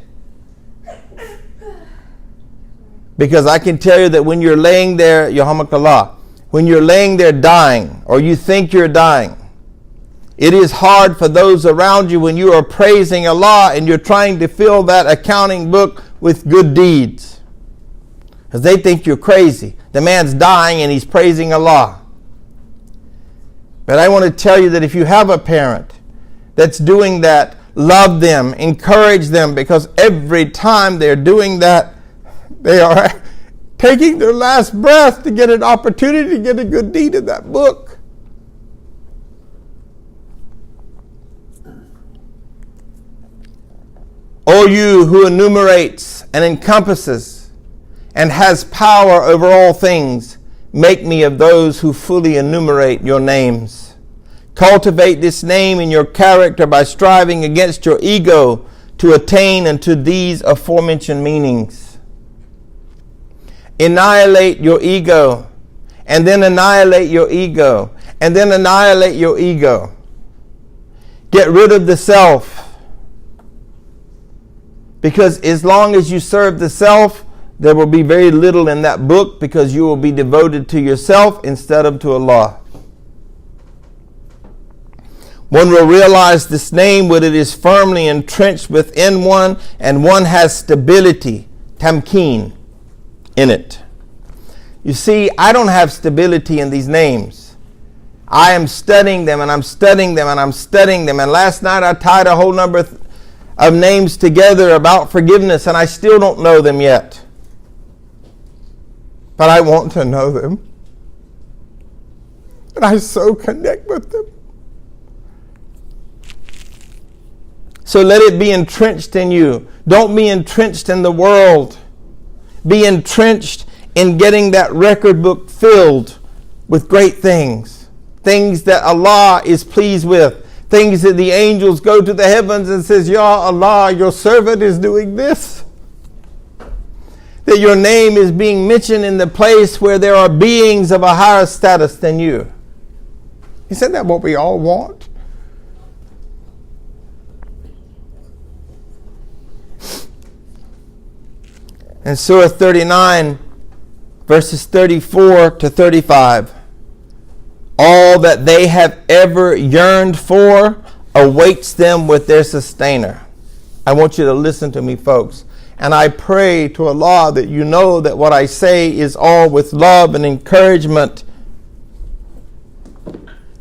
Because I can tell you that when you're laying there, Yarhamakallah, when you're laying there dying, or you think you're dying, it is hard for those around you when you are praising Allah and you're trying to fill that accounting book with good deeds. Because they think you're crazy. The man's dying and he's praising Allah. But I want to tell you that if you have a parent that's doing that, love them, encourage them, because every time they're doing that, they are taking their last breath to get an opportunity to get a good deed in that book. O you who enumerates and encompasses and has power over all things, make me of those who fully enumerate your names. Cultivate this name in your character by striving against your ego to attain unto these aforementioned meanings. Annihilate your ego, and then annihilate your ego, and then annihilate your ego. Get rid of the self. Because as long as you serve the self, there will be very little in that book, because you will be devoted to yourself instead of to Allah. One will realize this name when it is firmly entrenched within one, and one has stability, tamkeen, in it. You see, I don't have stability in these names. I am studying them, and I'm studying them, and I'm studying them. And last night I tied a whole number of names together about forgiveness, and I still don't know them yet. But I want to know them. And I so connect with them. So let it be entrenched in you. Don't be entrenched in the world. Be entrenched in getting that record book filled with great things. Things that Allah is pleased with. Things that the angels go to the heavens and says, Ya Allah, your servant is doing this. That your name is being mentioned in the place where there are beings of a higher status than you. Isn't that what we all want? In Surah 39, verses 34 to 35, all that they have ever yearned for awaits them with their sustainer. I want you to listen to me, folks. And I pray to Allah that you know that what I say is all with love and encouragement.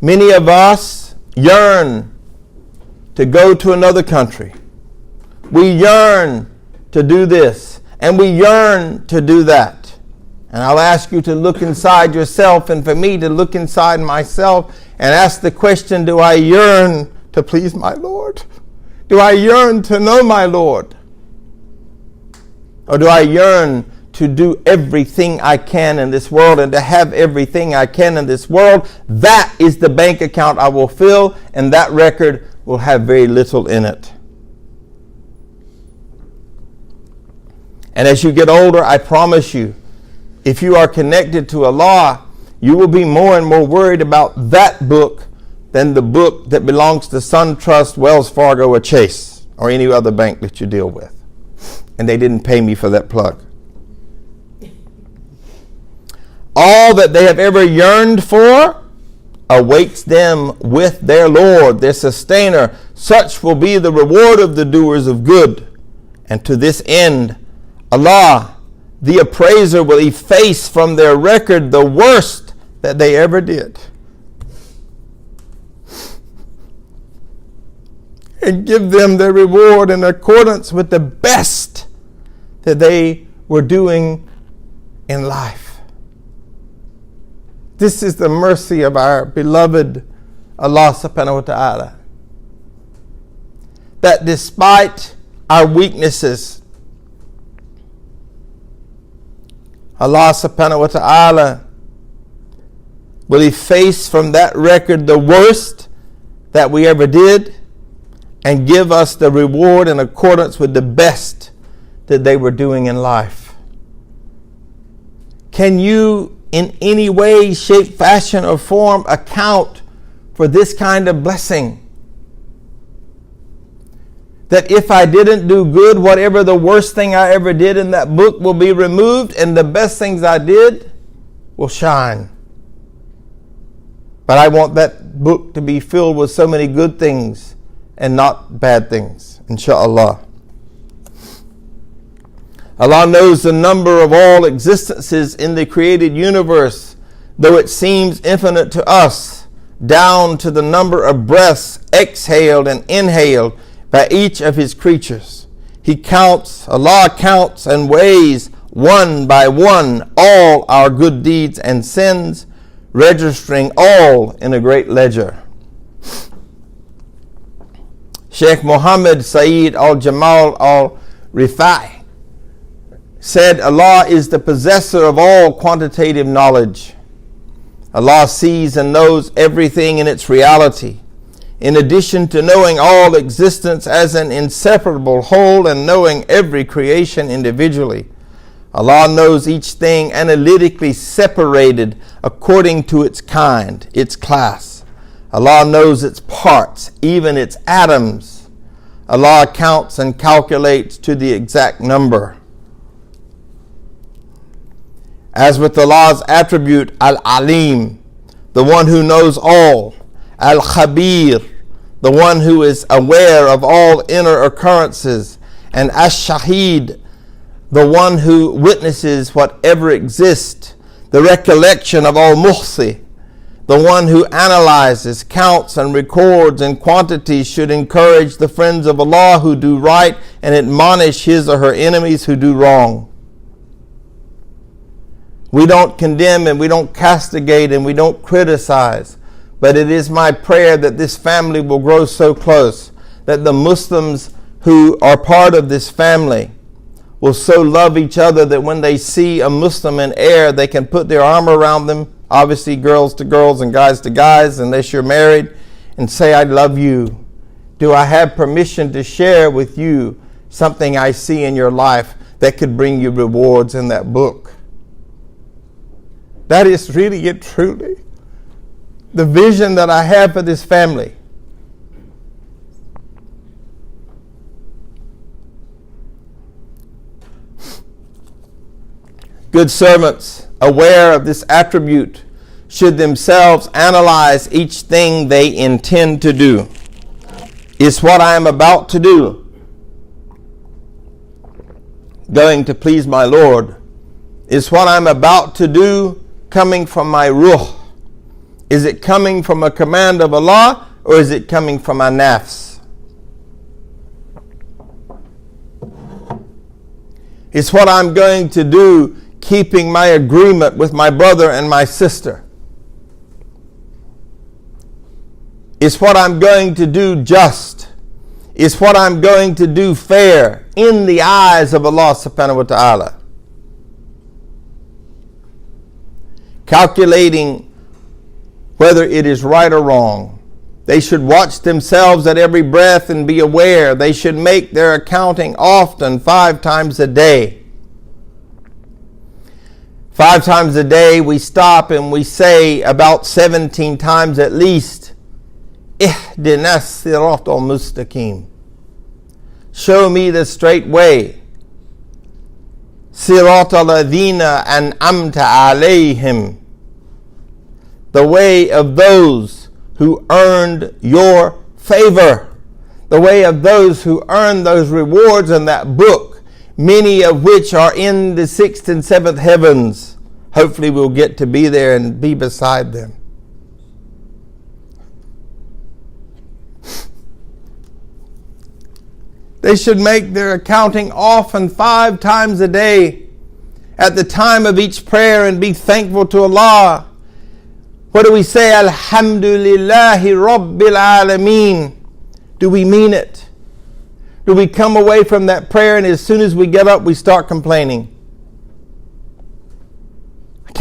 Many of us yearn to go to another country. We yearn to do this. And we yearn to do that. And I'll ask you to look inside yourself, and for me to look inside myself and ask the question, do I yearn to please my Lord? Do I yearn to know my Lord? Or do I yearn to do everything I can in this world and to have everything I can in this world? That is the bank account I will fill, and that record will have very little in it. And as you get older, I promise you, if you are connected to Allah, you will be more and more worried about that book than the book that belongs to SunTrust, Wells Fargo, or Chase, or any other bank that you deal with. And they didn't pay me for that plug. All that they have ever yearned for awaits them with their Lord, their sustainer. Such will be the reward of the doers of good. And to this end, Allah, the appraiser, will efface from their record the worst that they ever did, and give them their reward in accordance with the best that they were doing in life. This is the mercy of our beloved Allah subhanahu wa ta'ala. That despite our weaknesses, Allah subhanahu wa ta'ala will efface from that record the worst that we ever did and give us the reward in accordance with the best that they were doing in life. Can you in any way, shape, fashion, or form account for this kind of blessing? That if I didn't do good, whatever the worst thing I ever did in that book will be removed and the best things I did will shine. But I want that book to be filled with so many good things and not bad things, inshallah. Allah knows the number of all existences in the created universe, though it seems infinite to us, down to the number of breaths exhaled and inhaled by each of his creatures. Allah counts and weighs one by one all our good deeds and sins, registering all in a great ledger. Sheikh Muhammad Sayyid al-Jamal al-Rifai said, Allah is the possessor of all quantitative knowledge. Allah sees and knows everything in its reality. In addition to knowing all existence as an inseparable whole and knowing every creation individually, Allah knows each thing analytically separated according to its kind, its class. Allah knows its parts, even its atoms. Allah counts and calculates to the exact number. As with Allah's attribute, Al-Alim, the one who knows all, Al-Khabir, the one who is aware of all inner occurrences, and Ash-Shahid, the one who witnesses whatever exists, the recollection of Al-Muhsi, the one who analyzes, counts, and records in quantities, should encourage the friends of Allah who do right and admonish his or her enemies who do wrong. We don't condemn and we don't castigate and we don't criticize, but it is my prayer that this family will grow so close that the Muslims who are part of this family will so love each other that when they see a Muslim in error, they can put their arm around them, obviously girls to girls and guys to guys, unless you're married, and say, I love you. Do I have permission to share with you something I see in your life that could bring you rewards in that book? That is really and truly the vision that I have for this family. Good servants, aware of this attribute, should themselves analyze each thing they intend to do. Is what I am about to do going to please my Lord? Is what I'm about to do coming from my ruh? Is it coming from a command of Allah, or is it coming from my nafs? Is what I'm going to do keeping my agreement with my brother and my sister? Is what I'm going to do just? Is what I'm going to do fair in the eyes of Allah subhanahu wa ta'ala? Calculating whether it is right or wrong. They should watch themselves at every breath and be aware. They should make their accounting often, 5 times a day. 5 times a day we stop and we say about 17 times at least, Ihdinas siratal mustaqim. Show me the straight way. Siratal ladhina an'amta alayhim. The way of those who earned your favor. The way of those who earned those rewards in that book, many of which are in the 6th and 7th heavens. Hopefully we'll get to be there and be beside them. They should make their accounting often, 5 times a day, at the time of each prayer, and be thankful to Allah. What do we say? Alhamdulillahi Rabbil Alameen. Do we mean it? Do we come away from that prayer and as soon as we get up we start complaining?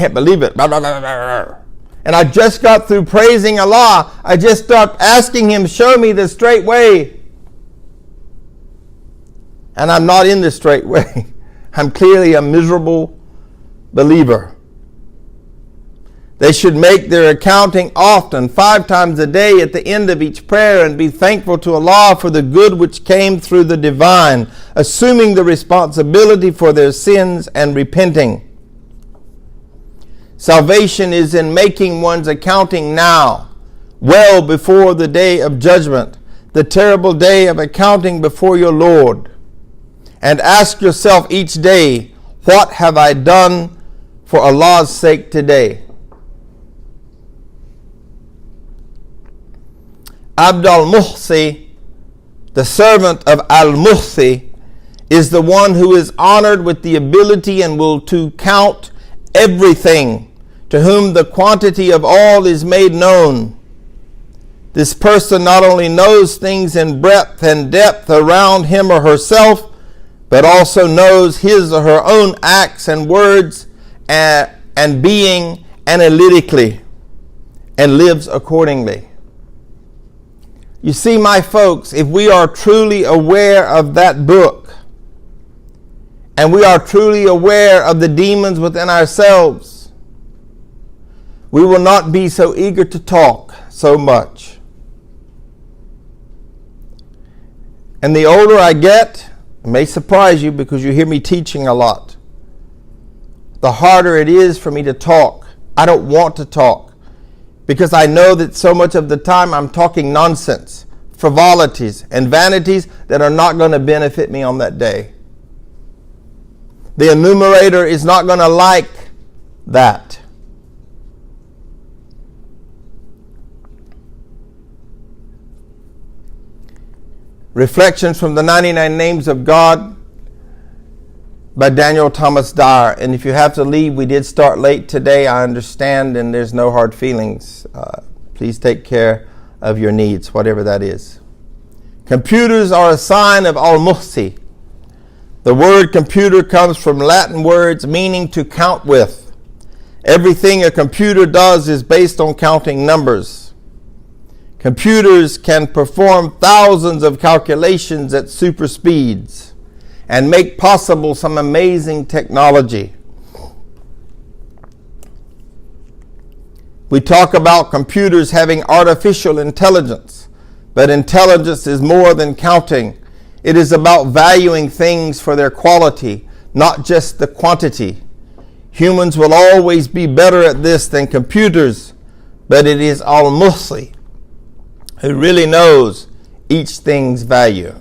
can't believe it. Blah, blah, blah, blah, blah. And I just got through praising Allah. I just stopped asking Him, show me the straight way. And I'm not in the straight way. I'm clearly a miserable believer. They should make their accounting often, 5 times a day at the end of each prayer, and be thankful to Allah for the good which came through the divine, assuming the responsibility for their sins and repenting. Salvation is in making one's accounting now, well before the day of judgment, the terrible day of accounting before your Lord. And ask yourself each day, what have I done for Allah's sake today? Al-Muhsi, the servant of Al-Muhsi, is the one who is honored with the ability and will to count everything, to whom the quantity of all is made known. This person not only knows things in breadth and depth around him or herself, but also knows his or her own acts and words and being analytically, and lives accordingly. You see, my folks, if we are truly aware of that book, and we are truly aware of the demons within ourselves, we will not be so eager to talk so much. And the older I get, it may surprise you because you hear me teaching a lot, the harder it is for me to talk. I don't want to talk because I know that so much of the time I'm talking nonsense, frivolities, and vanities that are not going to benefit me on that day. The enumerator is not going to like that. Reflections from the 99 Names of God by Daniel Thomas Dyer. And if you have to leave, we did start late today. I understand, and there's no hard feelings. Please take care of your needs, whatever that is. Computers are a sign of Al-Muhsi. The word computer comes from Latin words meaning to count with. Everything a computer does is based on counting numbers. Computers can perform thousands of calculations at super speeds and make possible some amazing technology. We talk about computers having artificial intelligence, but intelligence is more than counting. It is about valuing things for their quality, not just the quantity. Humans will always be better at this than computers, but it is Al-Muhsi who really knows each thing's value.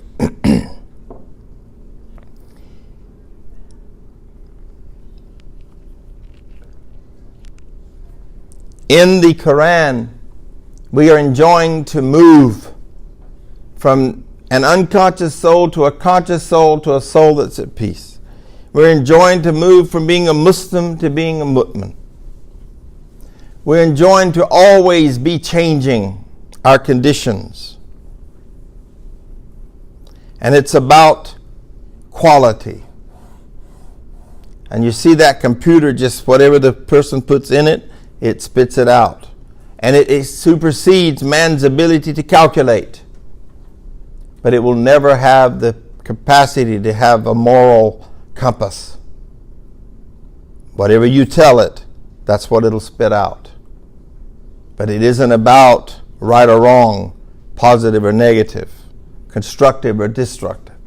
In the Quran, we are enjoined to move from an unconscious soul to a conscious soul to a soul that's at peace. We're enjoined to move from being a Muslim to being a mu'min. We're enjoined to always be changing our conditions. And it's about quality. And you see that computer, just whatever the person puts in it, it spits it out. And it supersedes man's ability to calculate. But it will never have the capacity to have a moral compass. Whatever you tell it, that's what it'll spit out. But it isn't about right or wrong, positive or negative, constructive or destructive.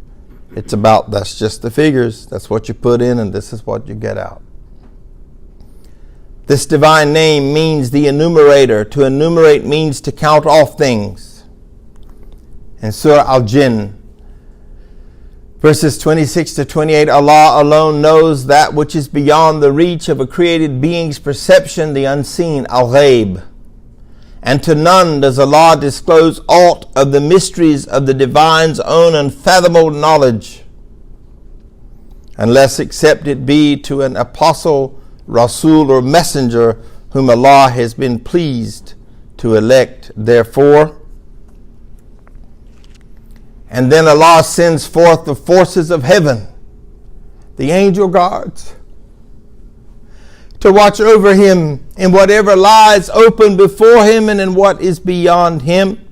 It's about, that's just the figures, that's what you put in, and this is what you get out. This divine name means the enumerator. To enumerate means to count off things. In Surah Al-Jinn, verses 26 to 28, Allah alone knows that which is beyond the reach of a created being's perception, the unseen, Al-Ghaib. And to none does Allah disclose aught of the mysteries of the divine's own unfathomable knowledge, unless except it be to an apostle, Rasul, or messenger whom Allah has been pleased to elect. Therefore, and then Allah sends forth the forces of heaven, the angel guards, to watch over him in whatever lies open before him and in what is beyond him,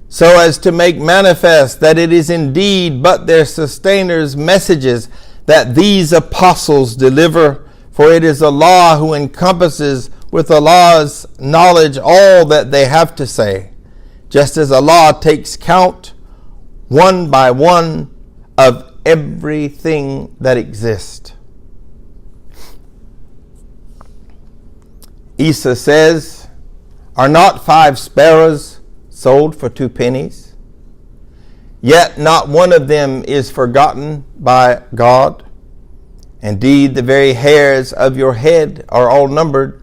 so as to make manifest that it is indeed but their sustainers' messages that these apostles deliver, for it is Allah who encompasses with Allah's knowledge all that they have to say, just as Allah takes count one by one of everything that exists. Isa says, "Are not 5 sparrows sold for 2 pennies? Yet not one of them is forgotten by God. Indeed, the very hairs of your head are all numbered.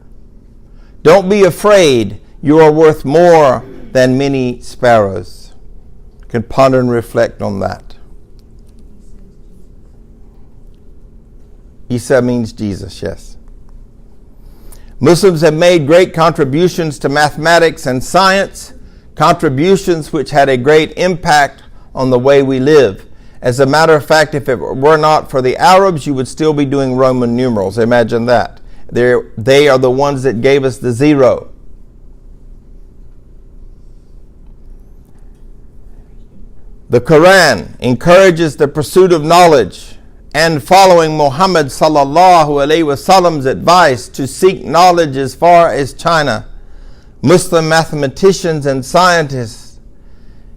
Don't be afraid, you are worth more than many sparrows." You can ponder and reflect on that. Isa means Jesus, yes. Muslims have made great contributions to mathematics and science, contributions which had a great impact on the way we live. As a matter of fact, if it were not for the Arabs, you would still be doing Roman numerals. Imagine that. They are the ones that gave us the 0. The Quran encourages the pursuit of knowledge, and following Muhammad sallallahu alaihi wasallam's advice to seek knowledge as far as China, Muslim mathematicians and scientists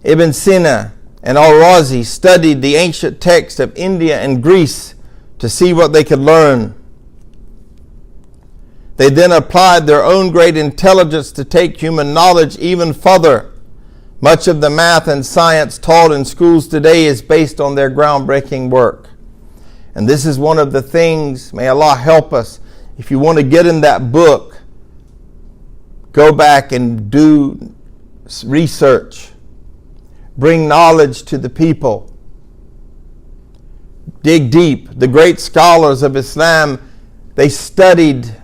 Ibn Sina and Al-Razi studied the ancient texts of India and Greece to see what they could learn. They then applied their own great intelligence to take human knowledge even further. Much of the math and science taught in schools today is based on their groundbreaking work. And this is one of the things, may Allah help us, if you want to get in that book, go back and do research. Bring knowledge to the people. Dig deep. The great scholars of Islam, they studied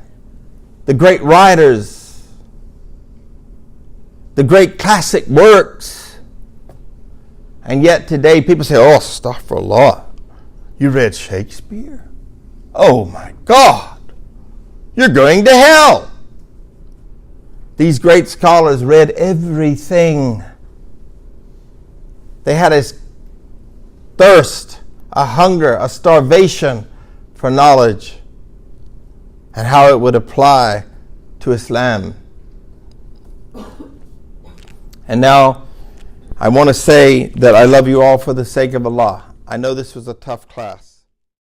the great writers, the great classic works. And yet today people say, "Oh, astaghfirullah. You read Shakespeare? Oh my God, you're going to hell." These great scholars read everything. They had a thirst, a hunger, a starvation for knowledge and how it would apply to Islam. And now I want to say that I love you all for the sake of Allah. I know this was a tough class.